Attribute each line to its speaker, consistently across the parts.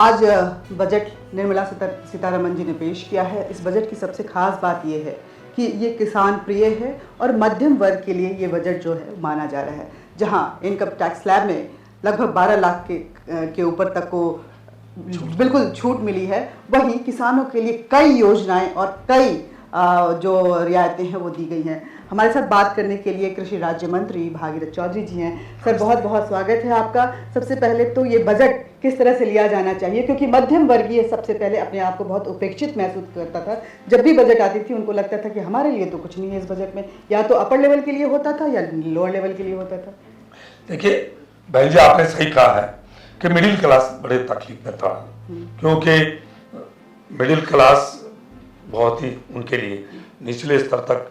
Speaker 1: आज बजट निर्मला सीतारमण जी ने पेश किया है। इस बजट की सबसे खास बात यह है कि ये किसान प्रिय है और मध्यम वर्ग के लिए ये बजट जो है माना जा रहा है। जहां इनकम टैक्स स्लैब में लगभग 12 लाख के ऊपर तक को बिल्कुल छूट मिली है, वहीं किसानों के लिए कई योजनाएं और कई जो रियायतें हैं वो दी गई हैं। हमारे साथ बात करने के लिए कृषि राज्य मंत्री भागीरथ चौधरी जी हैं। सर, बहुत बहुत स्वागत है आपका। सबसे पहले तो ये बजट किस तरह से लिया जाना चाहिए, क्योंकि मध्यम वर्गीय सबसे पहले अपने आप को बहुत उपेक्षित महसूस करता था। जब भी बजट आती थी उनको लगता था कि हमारे लिए तो कुछ नहीं है इस बजट में, या तो अपर लेवल के लिए होता था या लोअर लेवल के लिए होता था।
Speaker 2: देखिए भाई जी, आपने सही कहा है कि मिडिल क्लास बड़े तकलीफ में था, क्योंकि मिडिल क्लास बहुत ही उनके लिए निचले स्तर तक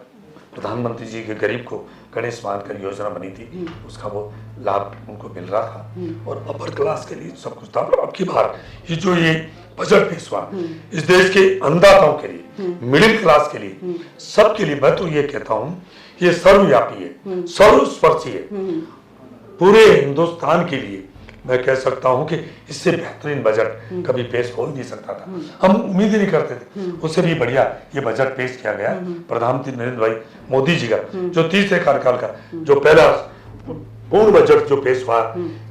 Speaker 2: प्रधानमंत्री जी के गरीब को गणेश मानकर योजना बनी थी, उसका वो लाभ उनको मिल रहा था। और अपर क्लास के लिए सब कुछ था। पर अब की बार ये बजट पेश हुआ, इस देश के अन्नदाताओं के लिए, मिडिल क्लास के लिए, सबके लिए, मैं तो ये कहता हूँ ये सर्वव्यापी है, सर्वस्पर्शी है। पूरे हिंदुस्तान के लिए मैं कह सकता हूं कि इससे बेहतरीन बजट कभी पेश हो ही नहीं सकता था। हम उम्मीद ही नहीं करते थे। उससे भी बढ़िया ये बजट पेश किया गया प्रधानमंत्री नरेंद्र भाई मोदी जी का, जो तीसरे कार्यकाल का जो पहला पूर्ण बजट जो पेश हुआ,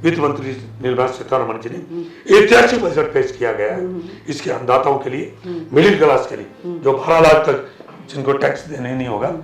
Speaker 2: वित्त मंत्री निर्मला सीतारमण जी ने ऐतिहासिक बजट पेश किया गया है। इसके अन्नदाताओं के लिए, मिडिल क्लास के लिए, जो 12 लाख तक जिनको टैक्स देने नहीं होगा,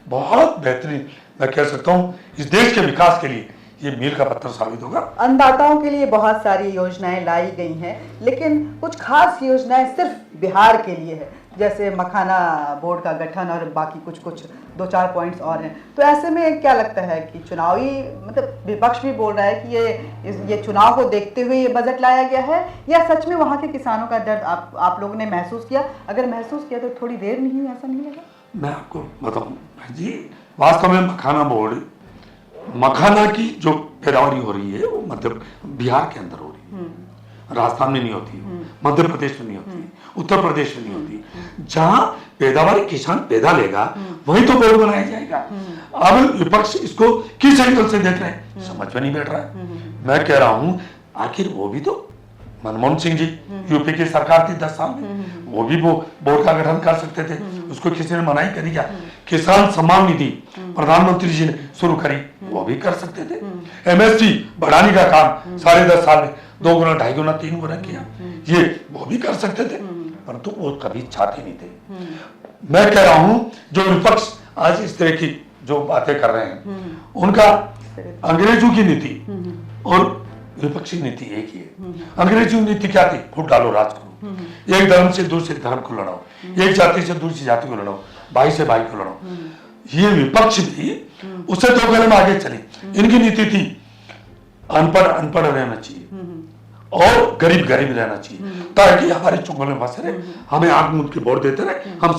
Speaker 2: बहुत बेहतरीन मैं कह सकता हूँ इस देश के विकास के लिए ये मील का पत्थर साबित होगा।
Speaker 1: अन्नदाताओं के लिए बहुत सारी योजनाएं लाई गई हैं, लेकिन कुछ खास योजनाएं सिर्फ बिहार के लिए है, जैसे मखाना बोर्ड का गठन और बाकी कुछ 2-4 पॉइंट्स और हैं। तो ऐसे में क्या लगता है कि चुनावी, मतलब विपक्ष भी बोल रहा है कि ये चुनाव को देखते हुए ये बजट लाया गया है, या सच में वहाँ के किसानों का दर्द आप लोगों ने महसूस किया? अगर महसूस किया तो थोड़ी देर नहीं हुई, ऐसा नहीं लगा? मैं
Speaker 2: आपको बताऊँ जी, वास्तव में मखाना बोर्ड, मखाना की जो पैदावारी हो रही है वो मध्य बिहार के अंदर हो रही है, राजस्थान में नहीं होती, मध्य प्रदेश में नहीं होती, उत्तर प्रदेश में नहीं होती। जहां पैदावारी किसान पैदा लेगा वहीं तो बोर्ड बनाया जाएगा। अब विपक्ष इसको किस एंगल से देख रहे हैं समझ में नहीं बैठ रहा है। मैं कह रहा हूं आखिर वो भी तो मनमोहन सिंह जी यूपी की सरकार थी 10 साल में, वो भी वो बोर्ड का गठन कर सकते थे, उसको किसी ने मनाही करी क्या? किसान सम्मान निधि प्रधानमंत्री जी ने शुरू करी, वो भी कर सकते थे। एमएसपी बढ़ाने का काम 10.5 साल में 2 गुना, 2.5 गुना, 3 गुना किया, ये वो भी कर सकते थे, परंतु वो कभी चाहते नहीं थे। मैं कह रहा हूं जो विपक्ष आज इस तरह की जो बातें कर रहे हैं, उनका अंग्रेजों की नीति और विपक्षी नीति एक ही है। अंग्रेजी नीति क्या थी? फूट डालो, राज करो, एक धर्म से दूसरे धर्म को लड़ाओ, एक जाति से दूसरी जाति को लड़ाओ, भाई से भाई को लड़ाओ। ये विपक्ष भी उससे 2 कदम आगे चली। इनकी नीति थी अनपढ़ अनपढ़ रहना चाहिए और गरीब गरीब रहना चाहिए, ताकि हमारे चुंगल में फंसे रहे, हमें आंख मूंद के वोट देते रहे, हम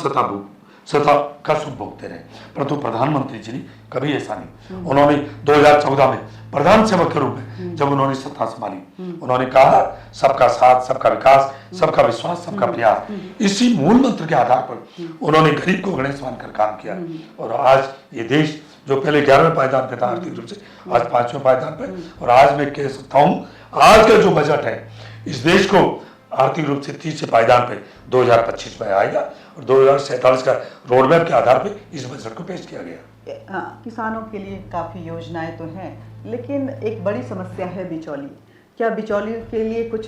Speaker 2: सत्ता का सुख भोगते रहे। परंतु प्रधानमंत्री जी ने कभी ऐसा नहीं। उन्होंने 2014 में प्रधान सेवक के रूप में जब उन्होंने सत्ता संभाली, उन्होंने कहा सबका साथ, सबका विकास, सबका विश्वास, सबका प्रयास। इसी मूल मंत्र के आधार पर उन्होंने गरीब को गणेश मानकर काम किया। और आज ये देश जो पहले 11वें पायदान पे था आर्थिक रूप से, आज 5वें पायदान पे। और आज मैं कह सकता हूँ आज का जो बजट है इस देश को आर्थिक रूप से 30 पायदान पे 2025 में आएगा, और 2047 का रोड मैप के आधार पे इस बजट को पेश किया गया।
Speaker 1: हाँ, किसानों के लिए काफ़ी योजनाएं तो हैं, लेकिन एक बड़ी समस्या है बिचौली। क्या बिचौली के लिए कुछ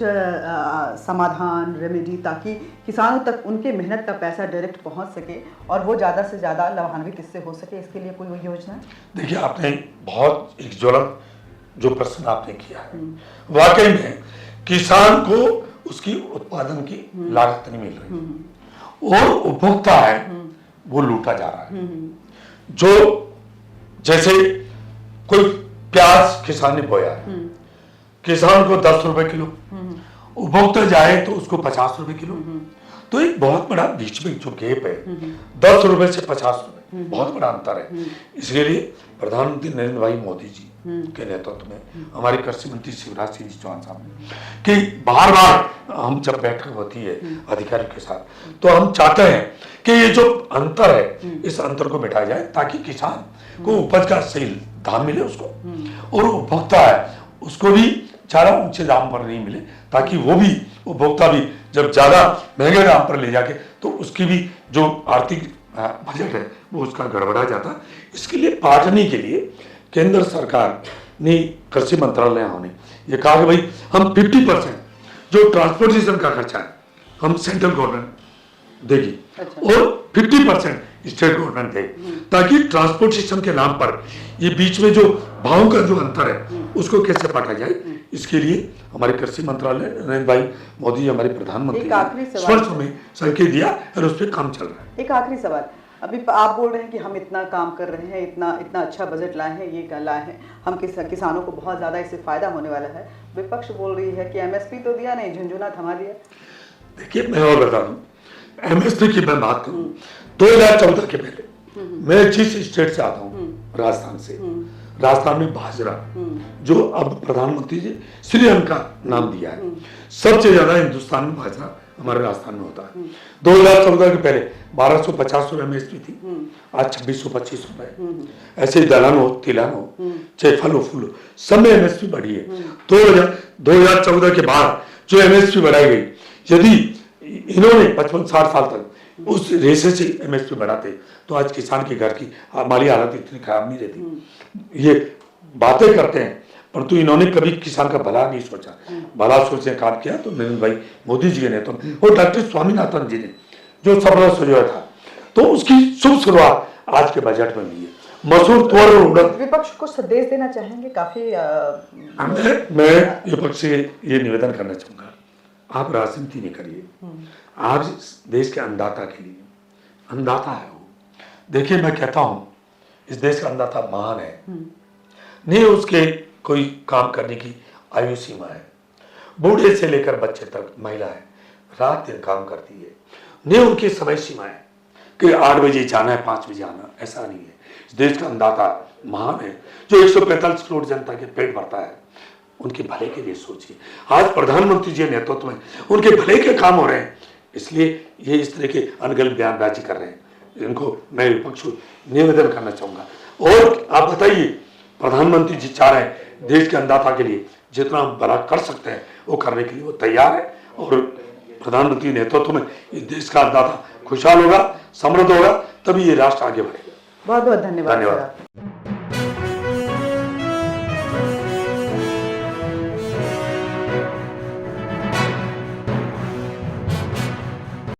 Speaker 1: समाधान, रेमेडी, ताकि किसानों तक उनके मेहनत का पैसा डायरेक्ट पहुंच सके और वो ज़्यादा से ज़्यादा लाभान्वित इससे हो सके, इसके लिए कोई योजना?
Speaker 2: देखिए, आपने बहुत एक ज्वलंत जो प्रश्न आपने किया है, वाकई में किसान को उसकी उत्पादन की लागत नहीं मिल रही और उपभोक्ता है वो लूटा जा रहा है। जो जैसे कोई प्याज किसान ने बोया है, किसान को 10 रुपए किलो, उपभोक्ता जाए तो उसको 50 रुपए किलो। तो एक बहुत बड़ा बीच में जो गैप है 10 रुपए से 50 रुपए, बहुत बड़ा अंतर है। इसके लिए प्रधानमंत्री नरेंद्र भाई मोदी जी के नेतृत्व में हमारे कृषि मंत्री शिवराज सिंह चौहान साहब ने कि बार बार हम जब बैठक होती है अधिकारियों के साथ, तो हम चाहते हैं कि ये जो अंतर है इस अंतर को मिटाया जाए, ताकि किसान को उपज का सही दाम मिले उसको, और उपभोक्ता है उसको भी ज़्यादा ऊंचे दाम पर नहीं मिले, ताकि वो भी उपभोक्ता भी जब ज़्यादा महंगे दाम पर ले जाके तो उसकी भी जो आर्थिक बजट है वो उसका गड़बड़ा जाता। इसके लिए पाटने के लिए केंद्र सरकार ने, कृषि मंत्रालय ने ये कहा कि भाई हम 50% जो ट्रांसपोर्टेशन का खर्चा है हम सेंट्रल गवर्नमेंट देगी।
Speaker 1: अच्छा।
Speaker 2: और 50% स्टेट गवर्नमेंट दे, ताकि ट्रांसपोर्टेशन के नाम पर ये बीच में जो भाव का जो अंतर है उसको कैसे पाटा जाए। इसके लिए हमारे कृषि मंत्रालय नरेंद्र भाई मोदी जी हमारे प्रधानमंत्री
Speaker 1: एक आखिरी
Speaker 2: ने
Speaker 1: सवाल।
Speaker 2: स्पष्ट में संकेत दिया और उस पर काम चल रहा है।
Speaker 1: एक आखिरी सवाल, अभी आप बोल रहे हैं कि हम इतना काम कर रहे हैं, इतना अच्छा बजट लाए हैं, ये लाए हैं, हम किसानों को बहुत ज़्यादा इससे फायदा होने वाला है। विपक्ष बोल रही है कि एमएसपी तो दिया नहीं, झुंझुना थमा दिया।
Speaker 2: देखिए मैं और बता दूं, एमएसपी की मैं बात करूं 2014 के पहले मैं जिस स्टेट से आता हूं, राजस्थान से, राजस्थान में बाजरा जो अब प्रधानमंत्री जी श्रीअन्न का नाम दिया है, सबसे ज्यादा हिंदुस्तान में बाजरा हमारे राजस्थान में होता है। 2014 के पहले 1250 रुपए एमएसपी थी, आज 2625 रुपए। ऐसे दलहन हो, तिलहन हो, चाहे फल हो, फूल हो, सब में एमएसपी बढ़ी है। 2014 के बाद जो एमएसपी बढ़ाई गई, यदि इन्होंने 55-60 साल तक उस रेशे से एमएसपी बढ़ाते तो आज किसान के घर की माली हालत इतनी खराब नहीं रहती। ये बातें करते हैं परंतु इन्होंने कभी किसान का भला नहीं सोचा। भला सोचने काम किया तो नरेंद्र भाई मोदी जी के नेतृत्व और डॉक्टर स्वामीनाथन जी ने जो सपना सोचा था, तो उसकी शुभ शुरुआत आज के बजट में हुई है। मसूर, तुअर और उड़द।
Speaker 1: विपक्ष को संदेश देना चाहेंगे काफी।
Speaker 2: मैं विपक्ष से ये निवेदन करना चाहूंगा, आप राजनीति नहीं करिए, आप देश के अन्नदाता के लिए, अन्नदाता है वो। देखिए मैं कहता हूं इस देश का अन्नदाता महान है, नहीं उसके कोई काम करने की आयु सीमा है। बूढ़े से लेकर बच्चे तक महिलाएं रात दिन काम करती है, नहीं उनकी समय सीमा है कि 8 बजे जाना है, 5 बजे आना, ऐसा नहीं है। इस देश का अन्नदाता महान है जो 145 करोड़ जनता के पेट भरता है, उनके भले के लिए सोचिए। आज प्रधानमंत्री जी नेतृत्व में उनके भले के काम हो रहे हैं, इसलिए ये इस तरह के अनगढ़ बयानबाजी कर रहे हैं। इनको मैं विपक्ष को निवेदन करना चाहूंगा। और आप बताइए, प्रधानमंत्री जी चाह रहे हैं देश के अन्नदाता के लिए जितना भला कर सकते हैं वो करने के लिए वो तैयार है, और प्रधानमंत्री नेतृत्व में इस देश का अन्नदाता खुशहाल होगा, समृद्ध होगा, तभी ये राष्ट्र आगे बढ़ेगा।
Speaker 1: बहुत बहुत धन्यवाद।
Speaker 2: धन्यवाद।